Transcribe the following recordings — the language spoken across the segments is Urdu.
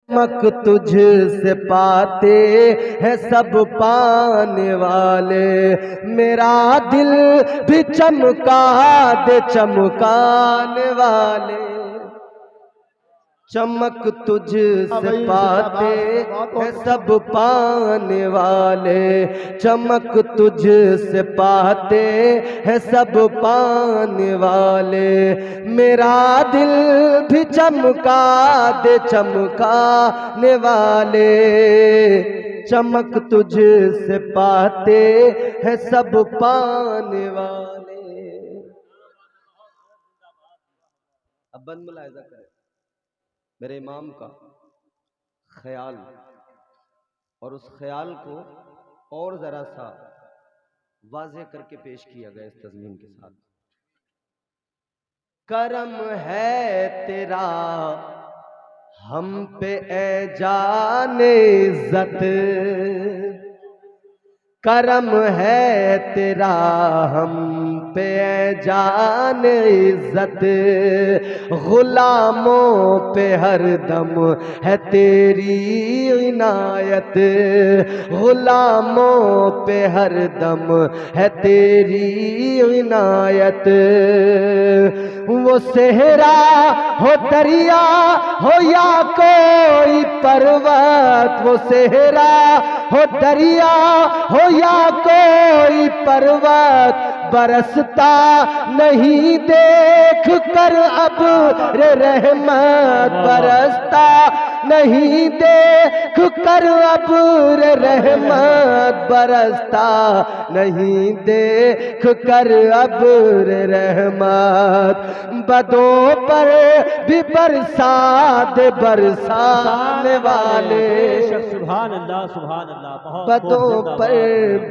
چمک تجھ سے پاتے ہیں سب پانے والے، میرا دل بھی چمکا دے چمکانے والے، چمک تجھ سے پاتے ہیں سب پانے والے، چمک تجھ سے پاتے ہیں سب پانے والے، میرا دل بھی چمکا دے چمکانے والے، چمک تجھ سے پاتے ہیں سب پانے والے۔ اب بند ملاحظہ کریں میرے امام کا خیال، اور اس خیال کو اور ذرا سا واضح کر کے پیش کیا گیا اس تضمین کے ساتھ۔ کرم ہے تیرا ہم پہ اے جان عزت، کرم ہے تیرا ہم پہ اے جان عزت، غلاموں پہ ہر دم ہے تیری عنایت، غلاموں پہ ہر دم ہے تیری عنایت، وہ صحرا ہو دریا ہو یا کوئی پروت، وہ صحرا ہو دریا ہو یا کوئی پروت، برستا نہیں دیکھ کر ابر رحمت، برستا نہیں دیکھ کر ابر رحمت، برستا نہیں دیکھ کر ابر رحمت، بدوں پر بھی برسات برسانے والے، سبحان اللہ سبحان اللہ، بہت بدوں پر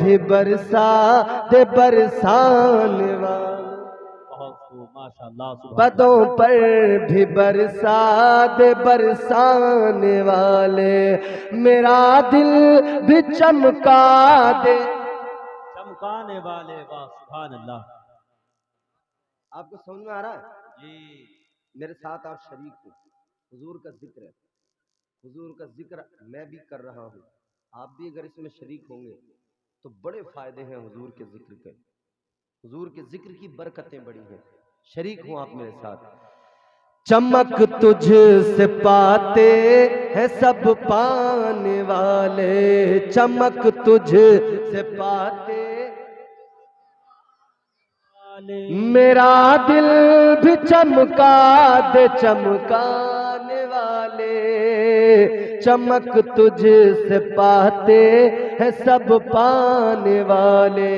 بھی برسات برسانے والے، بدوں پر بھی برسات برسانے والے، میرا دل بھی چمکا دے چمکانے والے، واہ سبحان اللہ۔ آپ کو سمجھ میں آ رہا ہے؟ جی میرے ساتھ آپ شریک ہوں، حضور کا ذکر ہے، حضور کا ذکر میں بھی کر رہا ہوں، آپ بھی اگر اس میں شریک ہوں گے تو بڑے فائدے ہیں حضور کے ذکر کے، حضور کے ذکر کی برکتیں بڑی ہیں، شریک ہوں آپ میرے ساتھ۔ چمک تجھ سے پاتے ہیں سب پانے والے، چمک تجھ سے پاتے میرا دل بھی چمکا دے چمکانے والے، چمک تجھ سے پاتے ہیں سب پانے والے،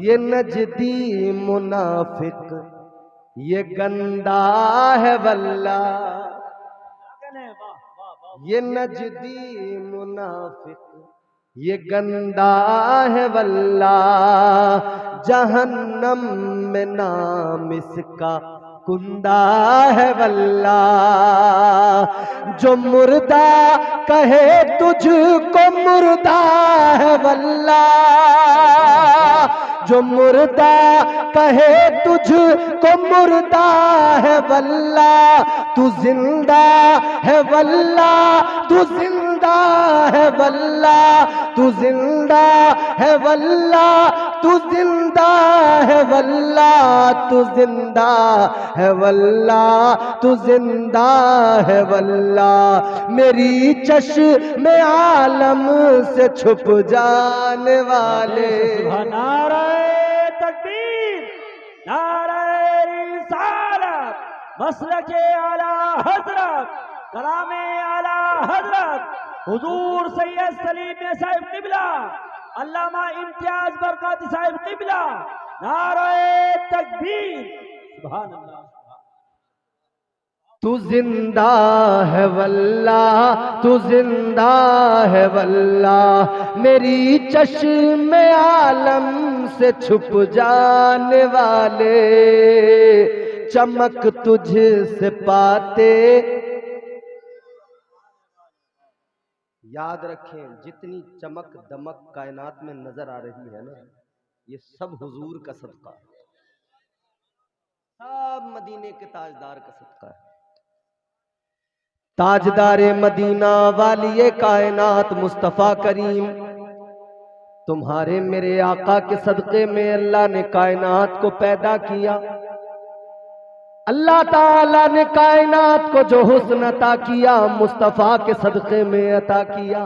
یہ نجدی منافق یہ گندا ہے واللہ، یہ نجدی منافق یہ گندا ہے واللہ، جہنم میں نام اس کا کندہ ہے واللہ، جو مردہ کہے تجھ کو مردہ ہے واللہ، جو مردہ کہے تجھ کو مردہ ہے واللہ، تو زندہ ہے واللہ، تو زندہ ہے واللہ، تو زندہ ہے واللہ، تو زندہ ہے واللہ، تو زندہ ہے واللہ، تو زندہ ہے واللہ، میری چشم عالم سے چھپ جانے والے، نعرہ تکبیر، نعرہ رسالت، مسلک اعلی حضرت، کلام اعلی حضرت حضور سید سلیم صاحب قبلہ، علامہ امتیاز برکاتی صاحب قبلہ، نعرہ تکبیر، سبحان اللہ۔ تو زندہ ہے واللہ، تو زندہ ہے واللہ، میری چشم عالم سے چھپ جانے والے، چمک تجھ سے پاتے، یاد رکھیں جتنی چمک دمک کائنات میں نظر آ رہی ہے نا، یہ سب حضور کا صدقہ ہے، سب مدینے کے تاجدار کا صدقہ ہے۔ تاجدار مدینہ والی کائنات مصطفیٰ کریم، تمہارے میرے آقا کے صدقے میں اللہ نے کائنات کو پیدا کیا۔ اللہ تعالیٰ نے کائنات کو جو حسن عطا کیا مصطفیٰ کے صدقے میں عطا کیا۔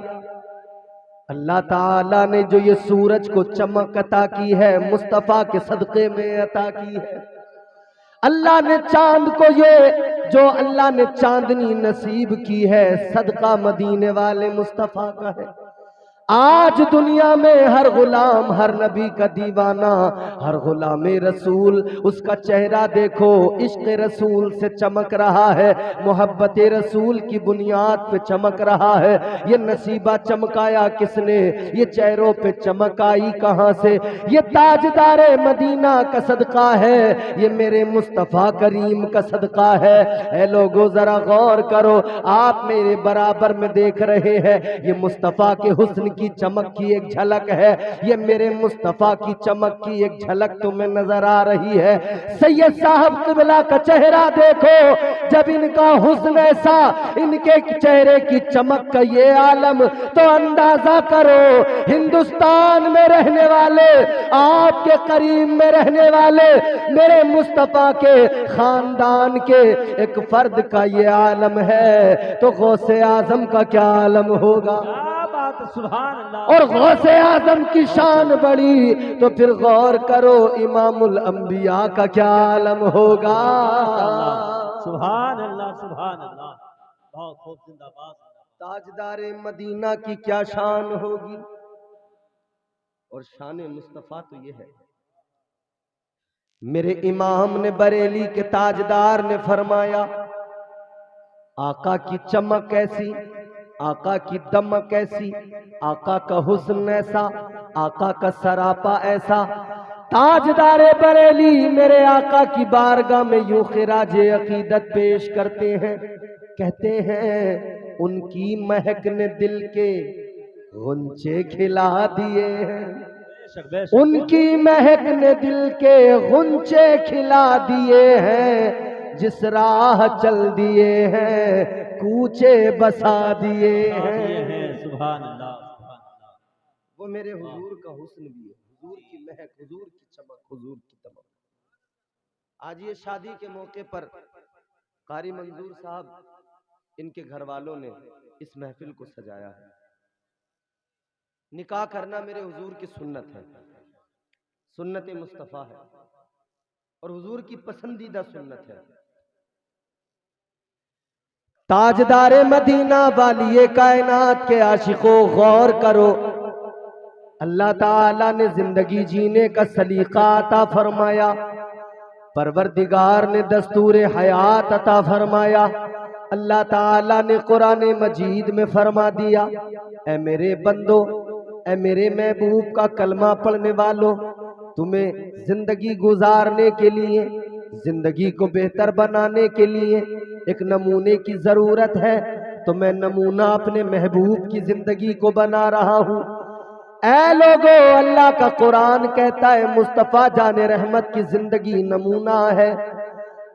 اللہ تعالیٰ نے جو یہ سورج کو چمک عطا کی ہے مصطفیٰ کے صدقے میں عطا کی ہے۔ اللہ نے چاند کو یہ جو اللہ نے چاندنی نصیب کی ہے صدقہ مدینے والے مصطفیٰ کا ہے۔ آج دنیا میں ہر غلام ہر نبی کا دیوانہ، ہر غلام رسول اس کا چہرہ دیکھو عشق رسول سے چمک رہا ہے، محبت رسول کی بنیاد پہ چمک رہا ہے۔ یہ نصیبہ چمکایا کس نے؟ یہ چہروں پہ چمک آئی کہاں سے؟ یہ تاجدار مدینہ کا صدقہ ہے، یہ میرے مصطفیٰ کریم کا صدقہ ہے۔ اے لوگو ذرا غور کرو، آپ میرے برابر میں دیکھ رہے ہیں، یہ مصطفیٰ کے حسن کی چمک کی ایک جھلک ہے، یہ میرے مصطفیٰ کی چمک کی ایک جھلک تمہیں نظر آ رہی ہے۔ سید صاحب قبلہ کا چہرہ دیکھو، جب ان کا حسن ایسا، ان کے چہرے کی چمک کا یہ عالم، تو اندازہ کرو ہندوستان میں رہنے والے، آپ کے قریب میں رہنے والے، میرے مصطفیٰ کے خاندان کے ایک فرد کا یہ عالم ہے، تو غوث اعظم کا کیا عالم ہوگا؟ سبحان اللہ۔ اور غوث اعظم کی شان بڑی تو پھر غور کرو امام الانبیاء کا کیا عالم ہوگا؟ سبحان اللہ سبحان اللہ، بہت خوب، زندہ باد۔ تاجدار مدینہ کی کیا شان ہوگی؟ اور شان مصطفیٰ تو یہ ہے، میرے امام نے بریلی کے تاجدار نے فرمایا، آقا کی چمک ایسی، آقا کی دمک ایسی، آقا کا حسن ایسا، آقا کا سراپا ایسا۔ تاجدار بریلی میرے آقا کی بارگاہ میں یوں خراج عقیدت پیش کرتے ہیں، کہتے ہیں ان کی مہک نے دل کے غنچے کھلا دیے ہیں، ان کی مہک نے دل کے غنچے کھلا دیے ہیں، جس راہ چل دیے ہیں کوچے بسا دیے ہیں۔ سبحان اللہ سبحان اللہ۔ وہ میرے حضور کا حسن بھی ہے، حضور کی مہک، حضور کی چمک، حضور کی دمک۔ آج یہ شادی کے موقع پر قاری منظور صاحب ان کے گھر والوں نے اس محفل کو سجایا ہے۔ نکاح کرنا میرے حضور کی سنت ہے، سنت مصطفیٰ ہے، اور حضور کی پسندیدہ سنت ہے۔ تاجدار مدینہ والی کائنات کے عاشقوں غور کرو، اللہ تعالیٰ نے زندگی جینے کا سلیقہ عطا فرمایا، پروردگار نے دستور حیات عطا فرمایا۔ اللہ تعالیٰ نے قرآن مجید میں فرما دیا، اے میرے بندو، اے میرے محبوب کا کلمہ پڑھنے والوں، تمہیں زندگی گزارنے کے لیے، زندگی کو بہتر بنانے کے لیے ایک نمونے کی ضرورت ہے، تو میں نمونہ اپنے محبوب کی زندگی کو بنا رہا ہوں۔ اے لوگو، اللہ کا قرآن کہتا ہے مصطفیٰ جان رحمت کی زندگی نمونہ ہے۔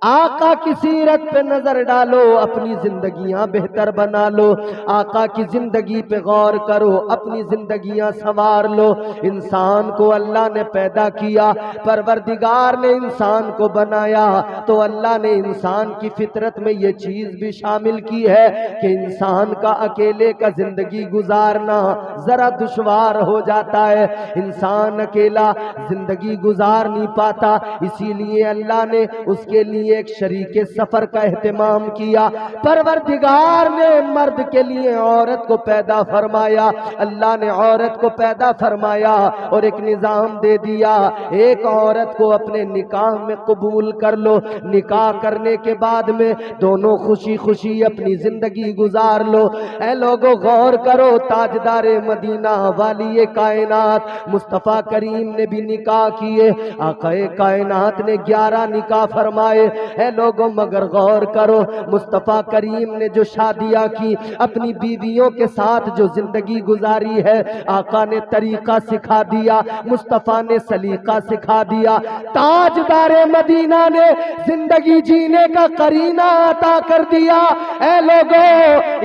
آقا کی سیرت پہ نظر ڈالو، اپنی زندگیاں بہتر بنا لو، آقا کی زندگی پہ غور کرو، اپنی زندگیاں سنوار لو۔ انسان کو اللہ نے پیدا کیا، پروردگار نے انسان کو بنایا، تو اللہ نے انسان کی فطرت میں یہ چیز بھی شامل کی ہے کہ انسان کا اکیلے کا زندگی گزارنا ذرا دشوار ہو جاتا ہے، انسان اکیلا زندگی گزار نہیں پاتا، اسی لیے اللہ نے اس کے لیے ایک شریک سفر کا اہتمام کیا۔ پروردگار نے مرد کے لیے عورت کو پیدا فرمایا، اللہ نے عورت کو پیدا فرمایا اور ایک نظام دے دیا، ایک عورت کو اپنے نکاح میں قبول کر لو، نکاح کرنے کے بعد میں دونوں خوشی خوشی اپنی زندگی گزار لو۔ اے لوگو غور کرو، تاجدار مدینہ والی کائنات مصطفیٰ کریم نے بھی نکاح کیے، آقا کائنات نے 11 نکاح فرمائے، اے لوگوں مگر غور کرو، مصطفیٰ کریم نے جو شادیاں کی، اپنی بیویوں کے ساتھ جو زندگی گزاری ہے، آقا نے طریقہ سکھا دیا، مصطفیٰ نے سلیقہ سکھا دیا، تاجدار مدینہ نے زندگی جینے کا قرینہ عطا کر دیا۔ اے لوگوں،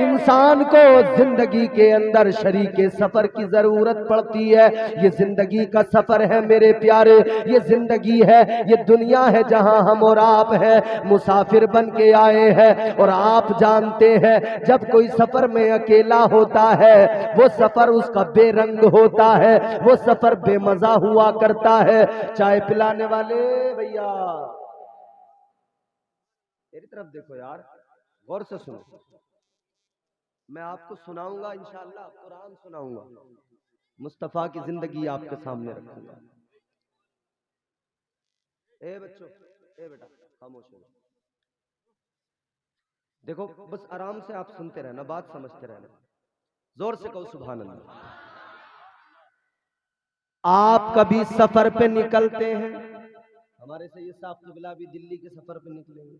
انسان کو زندگی کے اندر شریک سفر کی ضرورت پڑتی ہے۔ یہ زندگی کا سفر ہے میرے پیارے، یہ زندگی ہے، یہ دنیا ہے جہاں ہم اور آپ ہیں، مسافر بن کے آئے ہیں۔ اور آپ جانتے ہیں جب کوئی سفر میں اکیلا ہوتا ہے، وہ سفر اس کا بے رنگ ہوتا ہے، وہ سفر بے مزہ ہوا کرتا ہے۔ چائے پلانے والے بھیا میری طرف دیکھو یار، غور سے سنو، میں آپ کو سناؤں گا انشاءاللہ، قرآن سناؤں گا، مصطفیٰ کی زندگی آپ کے سامنے رکھوں گا۔ اے بچوں، اے بیٹا خاموش ہو، دیکھو بس آرام سے آپ سنتے رہنا، بات سمجھتے رہنا، زور سے کہو سبحان اللہ۔ آپ کبھی سفر پہ نکلتے ہیں، ہمارے سید صاحب قبلہ بھی دلی کے سفر پہ نکلیں گے،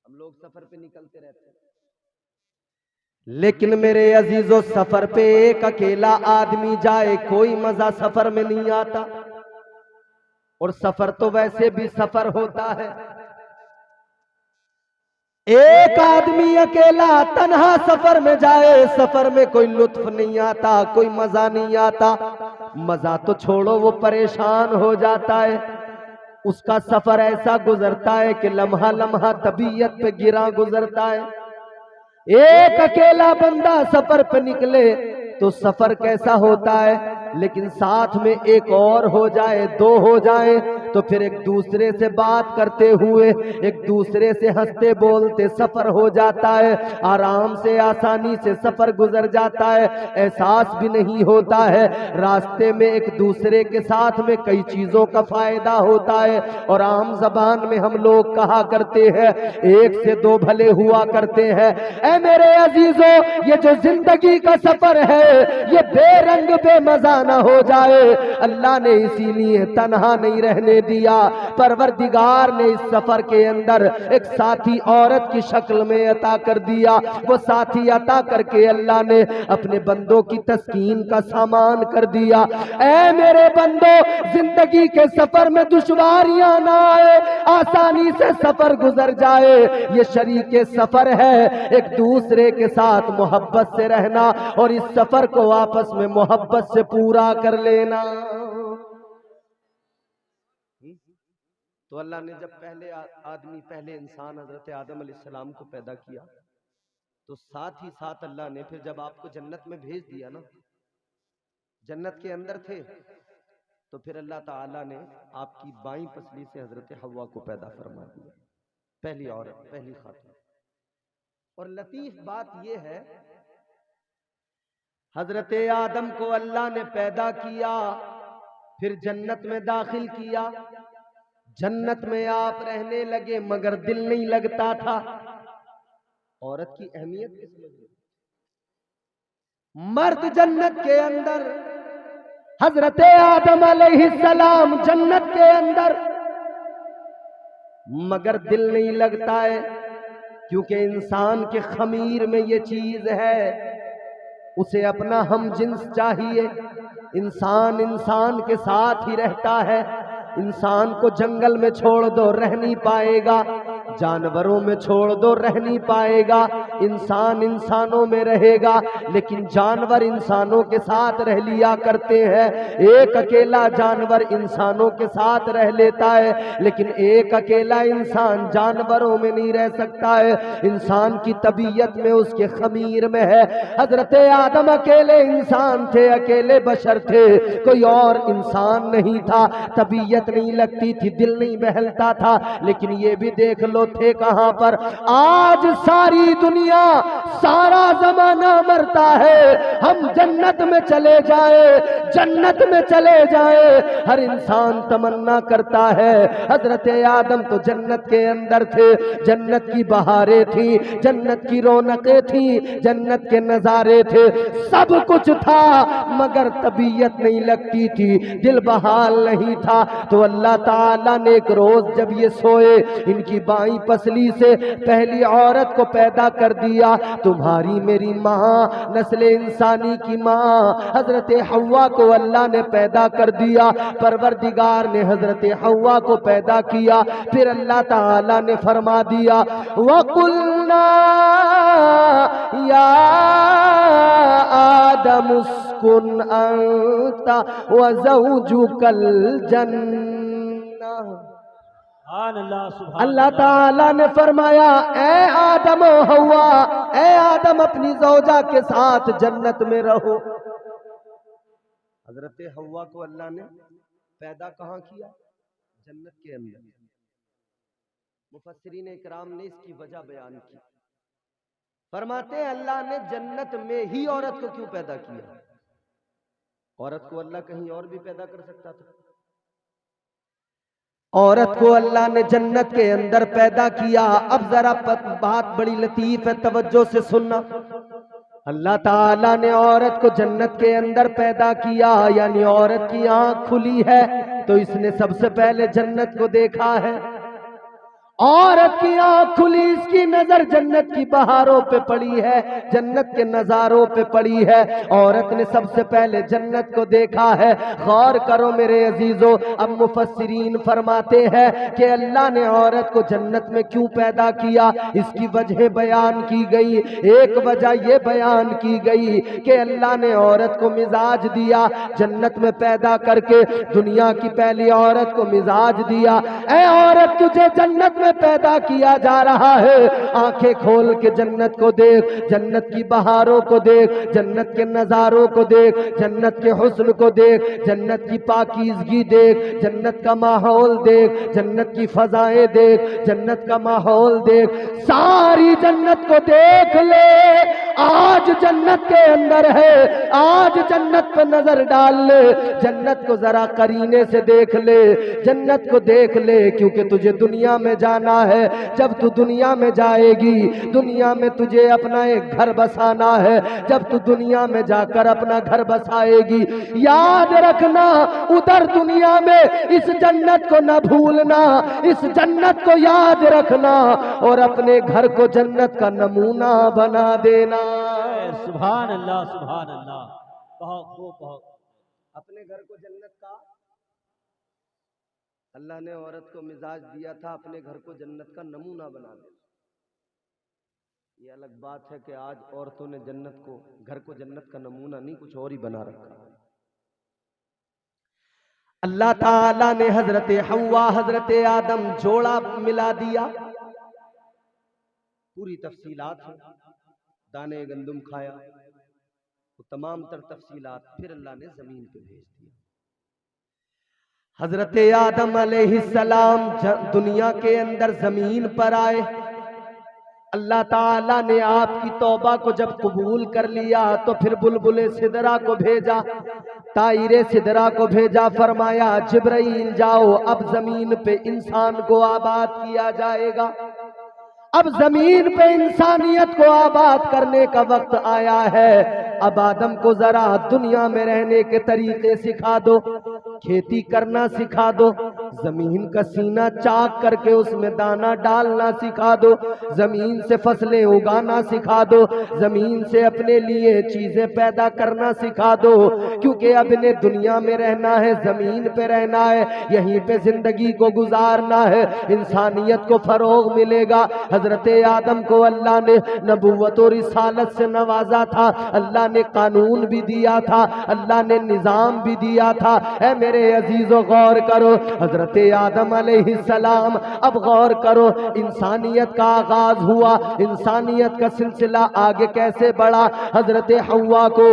ہم لوگ سفر پہ نکلتے رہتے ہیں، لیکن میرے عزیزو سفر پہ ایک اکیلا آدمی جائے کوئی مزہ سفر میں نہیں آتا۔ اور سفر تو ویسے بھی سفر ہوتا ہے، ایک آدمی اکیلا تنہا سفر میں جائے، سفر میں کوئی لطف نہیں آتا، کوئی مزہ نہیں آتا۔ مزہ تو چھوڑو، وہ پریشان ہو جاتا ہے، اس کا سفر ایسا گزرتا ہے کہ لمحہ لمحہ طبیعت پہ گرا گزرتا ہے۔ ایک اکیلا بندہ سفر پہ نکلے تو سفر کیسا ہوتا ہے، لیکن ساتھ میں ایک اور ہو جائے، دو ہو جائے تو پھر ایک دوسرے سے بات کرتے ہوئے، ایک دوسرے سے ہنستے بولتے سفر ہو جاتا ہے، آرام سے آسانی سے سفر گزر جاتا ہے، احساس بھی نہیں ہوتا ہے۔ راستے میں ایک دوسرے کے ساتھ میں کئی چیزوں کا فائدہ ہوتا ہے، اور عام زبان میں ہم لوگ کہا کرتے ہیں ایک سے دو بھلے ہوا کرتے ہیں۔ اے میرے عزیزو، یہ جو زندگی کا سفر ہے یہ بے رنگ بے مزہ نہ ہو جائے۔ اللہ نے اسی لیے تنہا نہیں رہنے دیا، پروردگار نے اس سفر کے اندر ایک ساتھی عورت کی شکل میں عطا کر دیا۔ وہ ساتھی عطا کر کے اللہ نے اپنے بندوں کی تسکین کا سامان کر دیا۔ اے میرے بندو، زندگی کے سفر میں دشواریاں نہ آئے، آسانی سے سفر گزر جائے، یہ شریک سفر ہے۔ ایک دوسرے کے ساتھ محبت سے رہنا اور اس سفر کو آپس میں محبت سے پورا کر لینا۔ تو اللہ نے جب پہلے انسان حضرت آدم علیہ السلام کو پیدا کیا تو ساتھ ہی ساتھ اللہ نے پھر جب آپ کو جنت میں بھیج دیا نا، جنت کے اندر تھے، تو پھر اللہ تعالیٰ نے آپ کی بائیں پسلی سے حضرت حوا کو پیدا فرما دیا، پہلی عورت، پہلی خاتون۔ اور لطیف بات یہ ہے، حضرت آدم کو اللہ نے پیدا کیا، پھر جنت میں داخل کیا، جنت میں آپ رہنے لگے مگر دل نہیں لگتا تھا۔ عورت کی اہمیت کس میں؟ مرد جنت کے اندر، حضرت آدم علیہ السلام جنت کے اندر، مگر دل نہیں لگتا ہے، کیونکہ انسان کے خمیر میں یہ چیز ہے، اسے اپنا ہم جنس چاہیے۔ انسان کے ساتھ ہی رہتا ہے، انسان کو جنگل میں چھوڑ دو رہ نہیں پائے گا، جانوروں میں چھوڑ دو رہ نہیں پائے گا، انسان انسانوں میں رہے گا، لیکن جانور انسانوں کے ساتھ رہ لیا کرتے ہیں۔ ایک اکیلا جانور انسانوں کے ساتھ رہ لیتا ہے، لیکن ایک اکیلا انسان جانوروں میں نہیں رہ سکتا ہے، انسان کی طبیعت میں اس کے خمیر میں ہے۔ حضرت آدم اکیلے انسان تھے، اکیلے بشر تھے، کوئی اور انسان نہیں تھا، طبیعت نہیں لگتی تھی، دل نہیں بہلتا تھا، لیکن یہ بھی دیکھ لو تھے کہاں پر؟ آج ساری دنیا سارا زمانہ مرتا ہے، ہم جنت میں چلے جائیں، جنت میں چلے جائیں، ہر انسان تمنا کرتا ہے۔ حضرت آدم تو جنت کے اندر تھے، جنت کی بہاریں تھیں، جنت کی رونقیں تھیں، جنت کے نظارے تھے، سب کچھ تھا، مگر طبیعت نہیں لگتی تھی، دل بحال نہیں تھا۔ تو اللہ تعالیٰ نے ایک روز جب یہ سوئے، ان کی بائیں پسلی سے پہلی عورت کو پیدا کر دیا۔ تمہاری میری ماں، نسل انسانی کی ماں حضرت حوا کو اللہ نے پیدا کر دیا۔ پروردگار نے حضرت حوا کو پیدا کیا، پھر اللہ تعالیٰ نے فرما دیا وَقُلْنَا يَا آدَمُ اسْكُنْ أَنْتَ وَزَوْجُكَ الْجَنَّةَ۔ سبحان اللہ سبحان اللہ تعالیٰ نے فرمایا اے آدم و حوا، اے آدم اپنی زوجہ کے ساتھ جنت میں رہو۔ حضرت حوا کو اللہ نے پیدا کہاں کیا؟ جنت کے اندر۔ مفسرین اکرام نے اس کی وجہ بیان کی، فرماتے ہیں اللہ نے جنت میں ہی عورت کو کیوں پیدا کیا؟ عورت کو اللہ کہیں اور بھی پیدا کر سکتا تھا۔ عورت کو اللہ نے جنت کے اندر پیدا کیا۔ اب ذرا بات بڑی لطیف ہے، توجہ سے سننا۔ اللہ تعالیٰ نے عورت کو جنت کے اندر پیدا کیا، یعنی عورت کی آنکھ کھلی ہے تو اس نے سب سے پہلے جنت کو دیکھا ہے۔ عورت کی آنکھ کھلی، اس کی نظر جنت کی بہاروں پہ پڑی ہے، جنت کے نظاروں پہ پڑی ہے، عورت نے سب سے پہلے جنت کو دیکھا ہے۔ غور کرو میرے عزیزو، اب مفسرین فرماتے ہیں کہ اللہ نے عورت کو جنت میں کیوں پیدا کیا، اس کی وجہ بیان کی گئی۔ ایک وجہ یہ بیان کی گئی کہ اللہ نے عورت کو مزاج دیا، جنت میں پیدا کر کے دنیا کی پہلی عورت کو مزاج دیا۔ اے عورت تجھے جنت میں پیدا کیا جا رہا ہے، آنکھیں کھول کے جنت کو دیکھ، جنت کی بہاروں کو دیکھ، جنت کے نظاروں کو دیکھ، جنت کے حسن کو دیکھ، جنت کی پاکیزگی دیکھ، جنت کا ماحول دیکھ، جنت کی فضائیں دیکھ، جنت کا ماحول دیکھ، ساری جنت کو دیکھ لے۔ آج جنت کے اندر ہے، آج جنت پہ نظر ڈال لے، جنت کو ذرا قرینے سے دیکھ لے، جنت کو دیکھ لے، کیونکہ تجھے دنیا میں جانا ہے۔ جب تو دنیا میں جائے گی، دنیا میں تجھے اپنا ایک گھر بسانا ہے، جب تو دنیا میں جا کر اپنا گھر بسائے گی، یاد رکھنا ادھر دنیا میں اس جنت کو نہ بھولنا، اس جنت کو یاد رکھنا اور اپنے گھر کو جنت کا نمونہ بنا دینا۔ سبحان اللہ سبحان اللہ، بہت خوب بہت۔ اپنے گھر کو جنت کا، اللہ نے عورت کو مزاج دیا تھا اپنے گھر کو جنت کا نمونہ بنا دے۔ یہ الگ بات ہے کہ آج عورتوں نے جنت کو، گھر کو جنت کا نمونہ نہیں کچھ اور ہی بنا رکھا۔ اللہ تعالیٰ نے حضرت حوا حضرت آدم جوڑا ملا دیا، پوری تفصیلات ہیں، دانے گندم کھایا، وہ تمام تر تفصیلات پھر اللہ نے زمین پہ بھیج دیا۔ حضرت آدم علیہ السلام دنیا کے اندر زمین پر آئے، اللہ تعالیٰ نے آپ کی توبہ کو جب قبول کر لیا تو پھر بلبل سدرہ کو بھیجا، طائر سدرہ کو بھیجا، فرمایا جبرائیل جاؤ، اب زمین پہ انسان کو آباد کیا جائے گا، اب زمین پہ انسانیت کو آباد کرنے کا وقت آیا ہے، اب آدم کو ذرا دنیا میں رہنے کے طریقے سکھا دو، کھیتی کرنا سکھا دو، زمین کا سینہ چاک کر کے اس میں دانا ڈالنا سکھا دو، زمین سے فصلیں اگانا سکھا دو، زمین سے اپنے لیے چیزیں پیدا کرنا سکھا دو، کیونکہ اب نے دنیا میں رہنا ہے، زمین پہ رہنا ہے، یہیں پہ زندگی کو گزارنا ہے، انسانیت کو فروغ ملے گا۔ حضرت آدم کو اللہ نے نبوت و رسالت سے نوازا تھا، اللہ نے قانون بھی دیا تھا، اللہ نے نظام بھی دیا تھا۔ اے میرے عزیزو غور کرو، حضرت حضرت آدم علیہ السلام، اب غور کرو انسانیت کا آغاز ہوا، انسانیت کا سلسلہ آگے کیسے بڑھا۔ حضرت حوا کو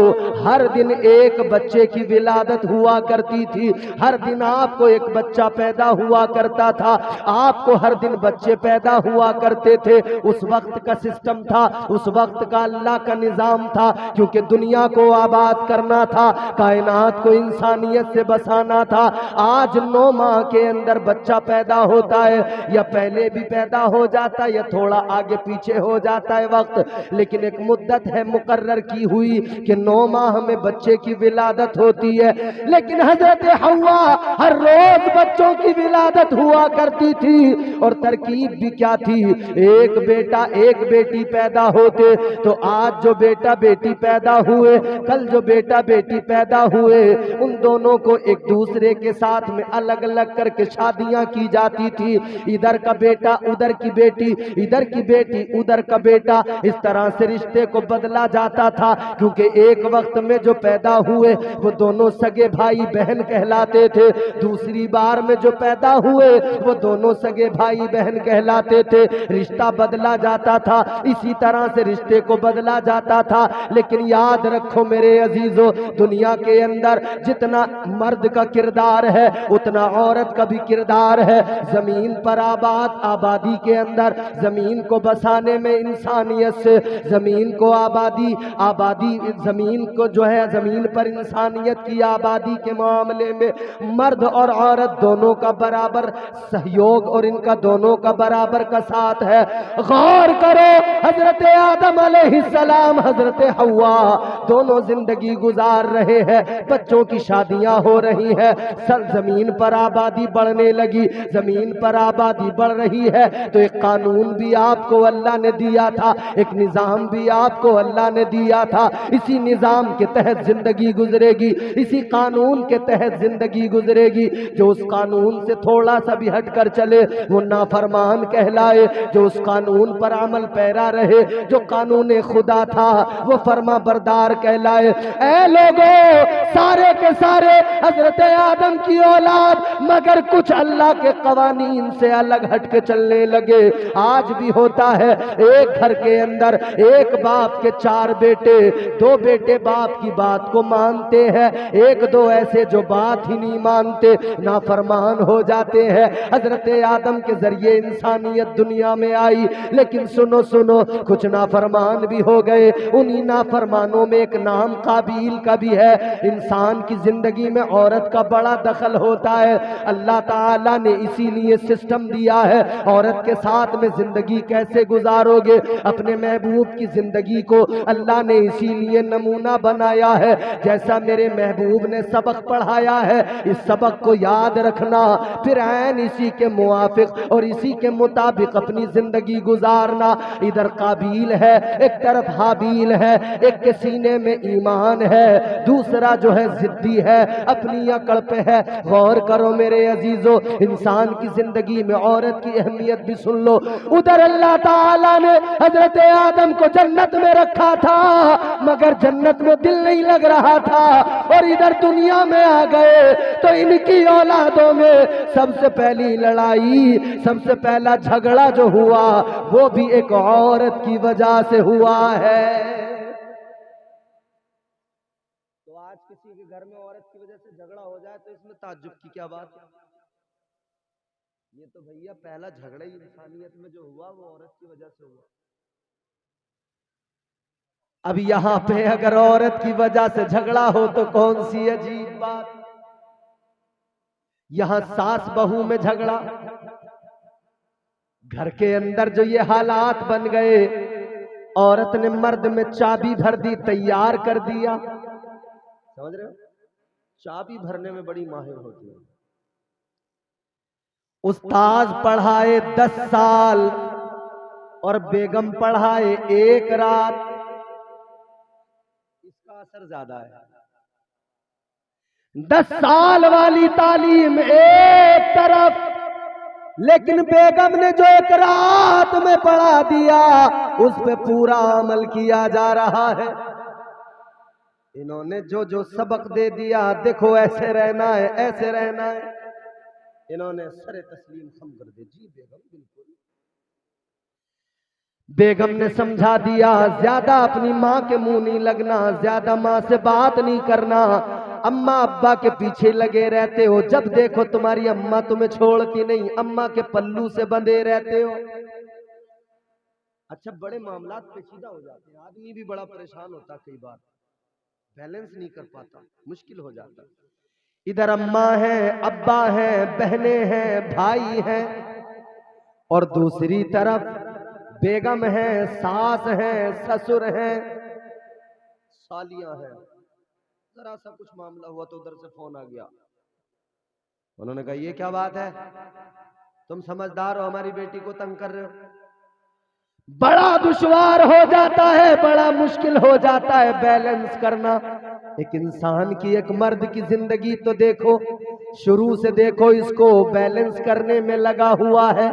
ہر دن ایک بچے کی ولادت ہوا کرتی تھی، ہر دن آپ کو ایک بچہ پیدا ہوا کرتا تھا، آپ کو ہر دن بچے پیدا ہوا کرتے تھے۔ اس وقت کا سسٹم تھا، اس وقت کا اللہ کا نظام تھا، کیونکہ دنیا کو آباد کرنا تھا، کائنات کو انسانیت سے بسانا تھا۔ آج 9 ماہ کے اندر بچہ پیدا ہوتا ہے، یا پہلے بھی پیدا ہو جاتا ہے یا تھوڑا آگے پیچھے ہو جاتا ہے وقت، لیکن ایک مدت ہے مقرر کی ہوئی کہ 9 ماہ میں بچے کی ولادت ہوتی ہے۔ لیکن حضرت حوا ہر روز بچوں کی ولادت ہوا کرتی تھی، اور ترکیب بھی کیا تھی، ایک بیٹا ایک بیٹی پیدا ہوتے، تو آج جو بیٹا بیٹی پیدا ہوئے، کل جو بیٹا بیٹی پیدا ہوئے، ان دونوں کو ایک دوسرے کے ساتھ میں الگ الگ کر کے شادیاں کی جاتی تھی، ادھر کا بیٹا ادھر کی بیٹی، ادھر کی بیٹی ادھر کا بیٹا، اس طرح سے رشتے کو بدلا جاتا تھا، کیونکہ ایک وقت میں جو پیدا ہوئے وہ دونوں سگے بھائی بہن کہلاتے تھے، دوسری بار میں جو پیدا ہوئے وہ دونوں سگے بھائی بہن کہلاتے تھے، رشتہ بدلا جاتا تھا، اسی طرح سے رشتے کو بدلا جاتا تھا۔ لیکن یاد رکھو میرے عزیزو، دنیا کے اندر جتنا مرد کا کردار ہے اتنا عورت کا بھی کردار ہے۔ زمین پر آبادی کے اندر، زمین کو بسانے میں انسانیت سے، زمین کو آبادی زمین کو جو ہے زمین پر انسانیت کی آبادی کے معاملے میں مرد اور عورت دونوں کا برابر سہیوگ اور ان کا دونوں کا برابر کا ساتھ ہے۔ غور کرو، حضرت آدم علیہ السلام، حضرت حوا دونوں زندگی گزار رہے ہیں، بچوں کی شادیاں ہو رہی ہیں، زمین پر آبادی بڑھنے لگی، زمین پر آبادی بڑھ رہی ہے تو ایک قانون بھی آپ کو اللہ نے دیا تھا، ایک نظام بھی آپ کو اللہ نے دیا تھا، اسی نظام کے تحت زندگی گزرے گی، اسی قانون کے تحت زندگی گزرے گی۔ جو اس قانون سے تھوڑا سا بھی ہٹ کر چلے وہ نافرمان کہلائے، جو اس قانون پر عمل پیرا رہے، جو قانون خدا تھا وہ فرما بردار کہلائے۔ اے لوگوں، سارے کے سارے حضرت آدم کی اولاد، مگر کچھ اللہ کے قوانین سے الگ ہٹ کے چلنے لگے۔ آج بھی ہوتا ہے، ایک گھر کے اندر ایک باپ کے 4 بیٹے، 2 بیٹے باپ کی بات کو مانتے ہیں، 1-2 ایسے جو بات ہی نہیں مانتے، نافرمان ہو جاتے ہیں۔ حضرت آدم کے ذریعے انسانیت دنیا میں آئی، لیکن سنو کچھ نافرمان بھی ہو گئے۔ انہی نافرمانوں میں ایک نام قابیل کا بھی ہے۔ انسان کی زندگی میں عورت کا بڑا دخل ہوتا ہے، اللہ تعالیٰ نے اسی لیے سسٹم دیا ہے، عورت کے ساتھ میں زندگی کیسے گزارو گے۔ اپنے محبوب کی زندگی کو اللہ نے اسی لیے نمونہ بنایا ہے، جیسا میرے محبوب نے سبق پڑھایا ہے، اس سبق کو یاد رکھنا، پھر عین اسی کے موافق اور اسی کے مطابق اپنی زندگی گزارنا۔ ادھر قابیل ہے، ایک طرف حابیل ہے، ایک کے سینے میں ایمان ہے، دوسرا جو ہے ضدی ہے، اپنی عقل پہ ہے۔ غور کرو میرے عزیزو، انسان کی زندگی میں عورت کی اہمیت بھی سن لو۔ ادھر اللہ تعالیٰ نے حضرت آدم کو جنت میں رکھا تھا، مگر جنت میں دل نہیں لگ رہا تھا، اور ادھر دنیا میں آ گئے تو ان کی اولادوں میں سب سے پہلی لڑائی، سب سے پہلا جھگڑا جو ہوا وہ بھی ایک عورت کی وجہ سے ہوا ہے۔ تو آج کسی کے گھر میں عورت کی وجہ سے جھگڑا ہو جائے تو اس میں تعجب کی کیا بات ہے؟ یہ تو بھیا پہلا جھگڑا ہی انسانیت میں جو ہوا وہ عورت کی وجہ سے ہوا۔ اب یہاں پہ اگر عورت کی وجہ سے جھگڑا ہو تو کون سی عجیب بات۔ یہاں ساس بہو میں جھگڑا، گھر کے اندر جو یہ حالات بن گئے، عورت نے مرد میں چابی بھر دی، تیار کر دیا۔ سمجھ رہے ہو؟ چابی بھرنے میں بڑی ماہر ہوتی ہے۔ استاذ پڑھائے 10 سال اور بیگم پڑھائے 1 رات، اس کا اثر زیادہ ہے۔ 10 سال والی تعلیم ایک طرف، لیکن بیگم نے جو 1 رات میں پڑھا دیا اس پہ پورا عمل کیا جا رہا ہے۔ انہوں نے جو سبق دے دیا، دیکھو ایسے رہنا ہے، ایسے رہنا ہے۔ انہوں نے سر تسلیم خم کر دے. جی بیگم بالکل. بیگم نے سمجھا دیا زیادہ اپنی ماں کے منہ نہیں لگنا، زیادہ ماں سے بات نہیں کرنا، اماں ابا کے پیچھے لگے رہتے ہو، جب دیکھو تمہاری اماں تمہیں چھوڑتی نہیں، اماں کے پلو سے بندھے رہتے ہو. اچھا بڑے معاملات پیچیدہ ہو جاتے ہیں، آدمی بھی بڑا پریشان ہوتا، کئی بار بیلنس نہیں کر پاتا، مشکل ہو جاتا. ادھر اماں ہیں، ابا ہیں، بہنیں ہیں، بھائی ہیں، اور دوسری طرف بیگم ہیں، ساس ہیں، سسر ہیں، سالیاں ہیں. ذرا سا کچھ معاملہ ہوا تو ادھر سے فون آ گیا. انہوں نے کہا یہ کیا بات ہے، تم سمجھدار ہو، ہماری بیٹی کو تنگ کر رہے ہو. بڑا دشوار ہو جاتا ہے، بڑا مشکل ہو جاتا ہے بیلنس کرنا. ایک انسان کی، ایک مرد کی زندگی تو دیکھو، شروع سے دیکھو اس کو بیلنس کرنے میں لگا ہوا ہے،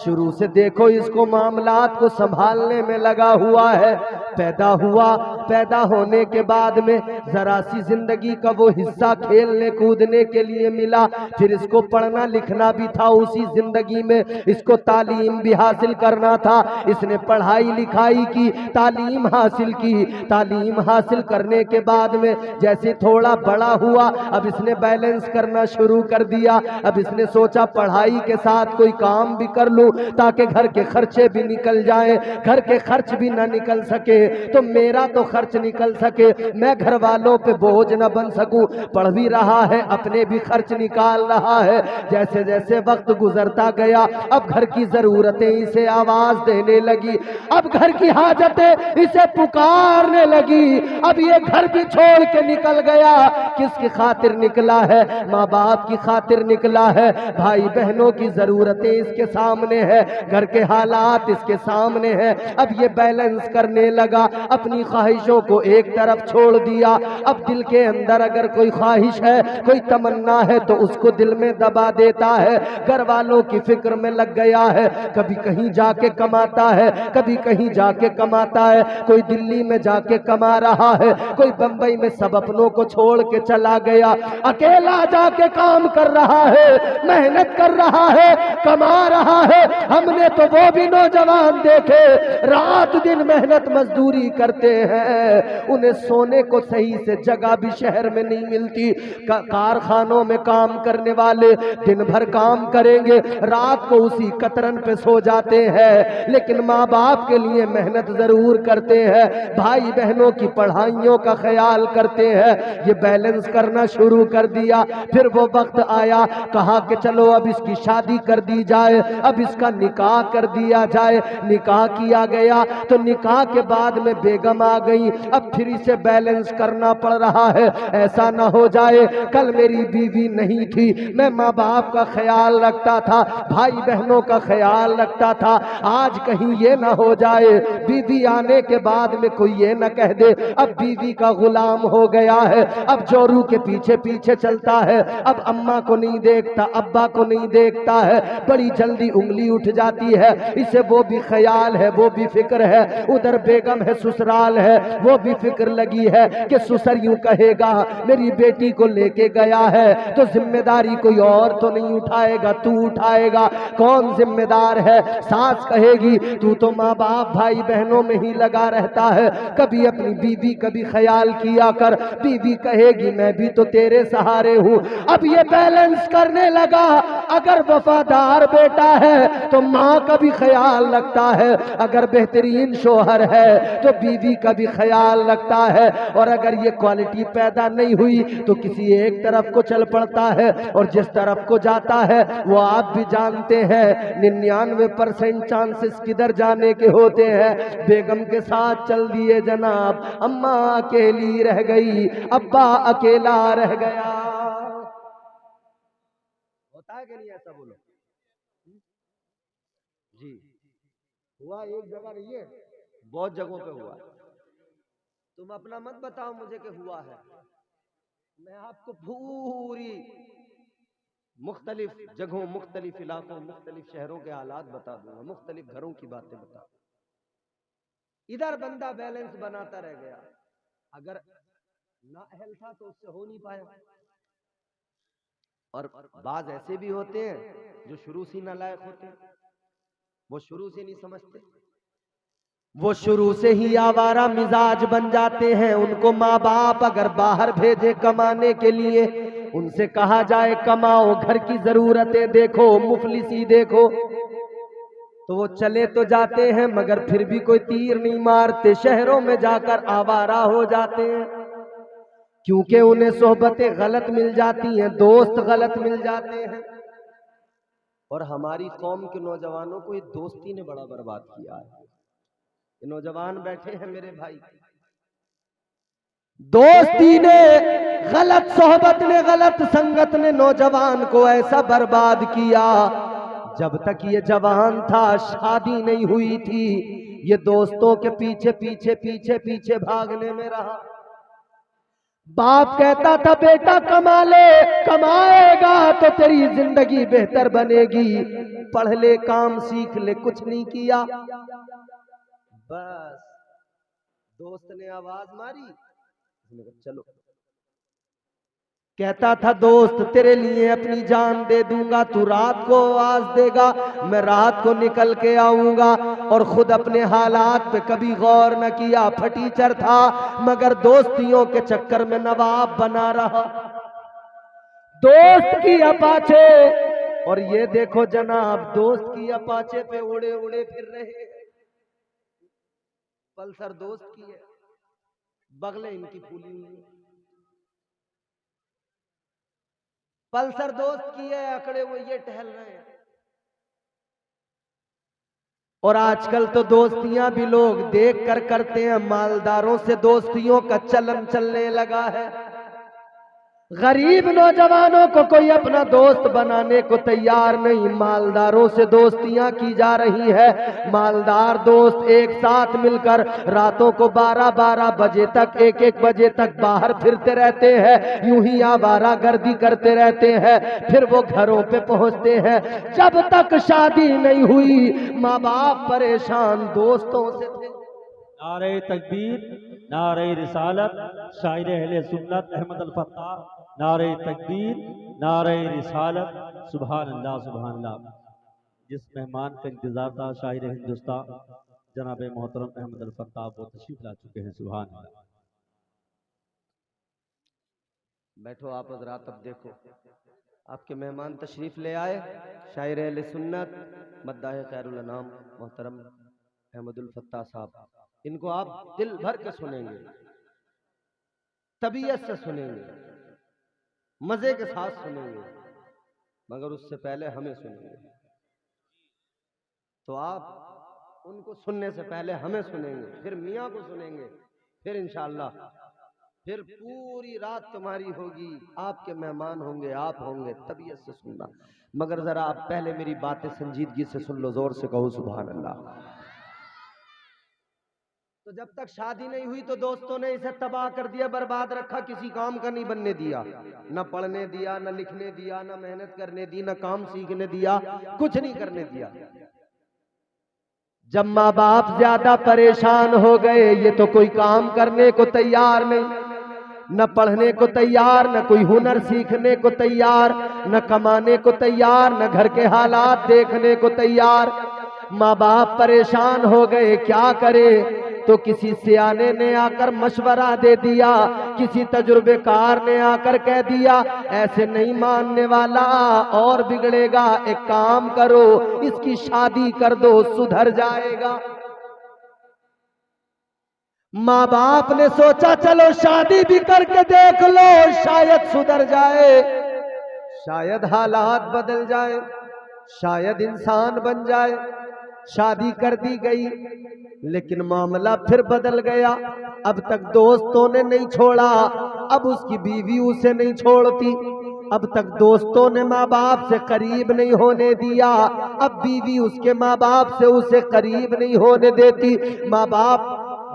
شروع سے دیکھو اس کو معاملات کو سنبھالنے میں لگا ہوا ہے. پیدا ہوا، پیدا ہونے کے بعد میں ذرا سی زندگی کا وہ حصہ کھیلنے کودنے کے لیے ملا، پھر اس کو پڑھنا لکھنا بھی تھا اسی زندگی میں، اس کو تعلیم بھی حاصل کرنا تھا. اس نے پڑھائی لکھائی کی، تعلیم حاصل کی، تعلیم حاصل کرنے کے بعد میں جیسے تھوڑا بڑا ہوا، اب اس نے بیلنس کرنا شروع کر دیا. اب اس نے سوچا پڑھائی کے ساتھ کوئی کام بھی کر لوں تاکہ گھر کے خرچے بھی نکل جائیں، گھر کے خرچ بھی نہ نکل سکے تو میرا تو خرچ نکل سکے، میں گھر والوں پہ بوجھ نہ بن سکوں. پڑھ بھی رہا ہے، اپنے بھی خرچ نکال رہا ہے. جیسے جیسے وقت گزرتا گیا، اب گھر کی ضرورتیں اسے آواز دینے لگی، اب گھر کی حاجتیں اسے پکارنے لگی. اب یہ گھر بھی چھوڑ کے نکل گیا. کس کی خاطر نکلا ہے؟ ماں باپ کی خاطر نکلا ہے، بھائی بہنوں کی ضرورتیں اس کے سامنے ہے، گھر کے حالات اس کے سامنے ہے. اب یہ بیلنس کرنے لگا، اپنی خواہشوں کو ایک طرف چھوڑ دیا. اب دل کے اندر اگر کوئی خواہش ہے، کوئی تمنا ہے تو اس کو دل میں دبا دیتا ہے، گھر والوں کی فکر میں لگ گیا ہے. کبھی کہیں جا کے کماتا ہے، کبھی کہیں جا کے کماتا ہے، کوئی دلی میں جا کے کما رہا ہے، کوئی بمبئی میں سب اپنوں کو چھوڑ کے چلا گیا، اکیلا جا کے کام کر رہا ہے، محنت کر رہا ہے، کما رہا ہے. ہم نے تو وہ بھی نوجوان دیکھے رات دن محنت مزدوری کرتے ہیں، انہیں سونے کو صحیح سے جگہ بھی شہر میں نہیں ملتی. کارخانوں میں کام کرنے والے دن بھر کام کریں گے، رات کو اسی قطرن پہ سو جاتے ہیں، لیکن ماں باپ کے لیے محنت ضرور کرتے ہیں، بھائی بہنوں کی پڑھائیوں کا خیال کرتے ہیں. یہ بیلنس کرنا شروع کر دیا. پھر وہ وقت آیا، کہا کہ چلو اب اس کی شادی کر دی جائے، اب اس کا نکاح کر دیا جائے. نکاح کیا گیا تو نکاح کے بعد میں بیگم آ گئی. اب پھر اسے بیلنس کرنا پڑ رہا ہے، ایسا نہ ہو جائے کل میری بیوی نہیں تھی، میں ماں باپ کا خیال رکھتا تھا، بھائی بہنوں کا خیال رکھتا تھا، آج کہیں یہ نہ ہو جائے بیوی آنے کے بعد میں کوئی یہ نہ کہہ دے اب بیوی کا غلام ہو گیا ہے، اب جورو کے پیچھے پیچھے چلتا ہے، اب اماں کو نہیں دیکھتا، ابا کو نہیں دیکھتا ہے. بڑی جلدی انگلی اٹھ جاتی ہے، اسے وہ بھی خیال ہے، وہ بھی فکر ہے. ادھر بیگم ہے، سسرال ہے، وہ بھی فکر لگی ہے کہ سسر یوں کہے گا میری بیٹی کو لے کے گیا ہے تو ذمہ داری کوئی اور تو نہیں اٹھائے گا، تو اٹھائے گا، کون ذمہ دار ہے؟ ساس کہے گی تو تو ماں باپ بھائی بہنوں میں ہی لگا رہتا ہے، کبھی اپنی بیوی کا بھی خیال کیا کر. بیوی کہے گی میں بھی تو تیرے سہارے ہوں. اب یہ بیلنس کرنے لگا، اگر وفادار بیٹا ہے تو ماں کا بھی خیال رکھتا ہے، اگر بہترین شوہر ہے تو بیوی کا بھی خیال رکھتا ہے، اور اگر یہ کوالٹی پیدا نہیں ہوئی تو کسی ایک طرف کو چل پڑتا ہے، اور جس طرف کو جاتا ہے وہ آپ بھی جانتے ہیں 99% چانسز کدھر جانے کے ہوتے ہیں. بیگم کے ساتھ چل دیے جناب، اماں اکیلی رہ گئی، ابا اکیلا رہ گیا. ہوتا ہے کہ نہیں ایسا؟ بولو جی. ہوا ایک جگہ نہیں ہے، بہت جگہوں پہ ہوا. تم اپنا مت بتاؤ مجھے کہ ہوا ہے، میں آپ کو پوری مختلف جگہوں، مختلف علاقوں، مختلف شہروں کے حالات بتا دوں گا، مختلف گھروں کی باتیں بتا دوں. ادھر بندہ بیلنس بناتا رہ گیا، اگر نااہل تھا تو اس سے ہو نہیں پایا. اور بعض ایسے بھی ہوتے ہیں جو شروع سے نالائق ہوتے ہیں، وہ شروع سے نہیں سمجھتے، وہ شروع سے ہی آوارہ مزاج بن جاتے ہیں۔ ان کو ماں باپ اگر باہر بھیجے کمانے کے لیے، ان سے کہا جائے کماؤ، گھر کی ضرورتیں دیکھو، مفلسی دیکھو، تو وہ چلے تو جاتے ہیں مگر پھر بھی کوئی تیر نہیں مارتے، شہروں میں جا کر آوارہ ہو جاتے ہیں، کیونکہ انہیں صحبتیں غلط مل جاتی ہیں، دوست غلط مل جاتے ہیں۔ اور ہماری قوم کے نوجوانوں کو یہ دوستی نے بڑا برباد کیا ہے۔ یہ نوجوان بیٹھے ہیں میرے بھائی، دوستی نے، غلط صحبت نے، غلط سنگت نے نوجوان کو ایسا برباد کیا۔ جب تک یہ جوان تھا، شادی نہیں ہوئی تھی، یہ دوستوں کے پیچھے پیچھے پیچھے پیچھے بھاگنے میں رہا۔ باپ کہتا تھا بیٹا کما لے، کمائے گا تو تیری زندگی بہتر بنے گی، پڑھ لے، کام سیکھ لے، کچھ نہیں کیا۔ بس دوست نے آواز ماری، چلو، کہتا تھا دوست تیرے لیے اپنی جان دے دوں گا، تو رات کو آواز دے گا، میں رات کو نکل کے آؤں گا، اور خود اپنے حالات پہ کبھی غور نہ کیا، پھٹیچر تھا مگر دوستیوں کے چکر میں نواب بنا رہا، دوست کی اپاچے۔ اور یہ دیکھو جناب، دوست کی اپاچے پہ اڑے اڑے پھر رہے، پلسر دوست کی ہے، بغلیں ان کی پھولی ہوئی، پلسر دوست کی ہے، اکڑے ہوئے یہ ٹہل رہے ہیں۔ اور آج کل تو دوستیاں بھی لوگ دیکھ کر کرتے ہیں، مالداروں سے دوستیوں کا چلن چلنے لگا ہے۔ غریب نوجوانوں کو کوئی اپنا دوست بنانے کو تیار نہیں، مالداروں سے دوستیاں کی جا رہی ہے۔ مالدار دوست ایک ساتھ مل کر راتوں کو 12 بجے تک، 1 بجے تک باہر پھرتے رہتے ہیں، یوں ہی آوارہ گردی کرتے رہتے ہیں، پھر وہ گھروں پہ پہنچتے ہیں۔ جب تک شادی نہیں ہوئی، ماں باپ پریشان دوستوں سے تھے۔ نعرہ تکبیر، نعرہ رسالت، شاعر اہل سنت احمد الفتاح، نعرہ تکبیر، نعرہ رسالت، سبحان اللہ سبحان اللہ۔ جس مہمان کا انتظار تھا، شاعر ہندوستان جناب محترم احمد الفتاح، وہ تشریف لا چکے ہیں، سبحان اللہ۔ بیٹھو آپ حضرات، اب دیکھو آپ کے مہمان تشریف لے آئے، شاعر اہل سنت مداح خیر الانام محترم احمد الفتاح صاحب۔ ان کو آپ دل بھر کے سنیں گے، طبیعت سے سنیں گے، مزے کے ساتھ سنیں گے، مگر اس سے پہلے ہمیں سنیں گے۔ تو آپ ان کو سننے سے پہلے ہمیں سنیں گے، پھر میاں کو سنیں گے، پھر انشاءاللہ پھر پوری رات تمہاری ہوگی، آپ کے مہمان ہوں گے، آپ ہوں گے، طبیعت سے سننا، مگر ذرا آپ پہلے میری باتیں سنجیدگی سے سن لو، زور سے کہو سبحان اللہ۔ تو جب تک شادی نہیں ہوئی تو دوستوں نے اسے تباہ کر دیا، برباد رکھا، کسی کام کا نہیں بننے دیا، نہ پڑھنے دیا، نہ لکھنے دیا، نہ محنت کرنے دی، نہ کام سیکھنے دیا، کچھ نہیں کرنے دیا۔ جب ماں باپ زیادہ پریشان ہو گئے، یہ تو کوئی کام کرنے کو تیار نہیں، نہ پڑھنے کو تیار، نہ کوئی ہنر سیکھنے کو تیار، نہ کمانے کو تیار، نہ گھر کے حالات دیکھنے کو تیار۔ ماں باپ پریشان ہو گئے، کیا کرے؟ تو کسی سیانے نے آ کر مشورہ دے دیا، کسی تجربے کار نے آ کر کہہ دیا ایسے نہیں ماننے والا، اور بگڑے گا، ایک کام کرو، اس کی شادی کر دو، سدھر جائے گا۔ ماں باپ نے سوچا چلو شادی بھی کر کے دیکھ لو، شاید سدھر جائے، شاید حالات بدل جائے، شاید انسان بن جائے۔ شادی کر دی گئی، لیکن معاملہ پھر بدل گیا۔ اب تک دوستوں نے نہیں چھوڑا، اب اس کی بیوی اسے نہیں چھوڑتی۔ اب تک دوستوں نے ماں باپ سے قریب نہیں ہونے دیا، اب بیوی اس کے ماں باپ سے اسے قریب نہیں ہونے دیتی۔ ماں باپ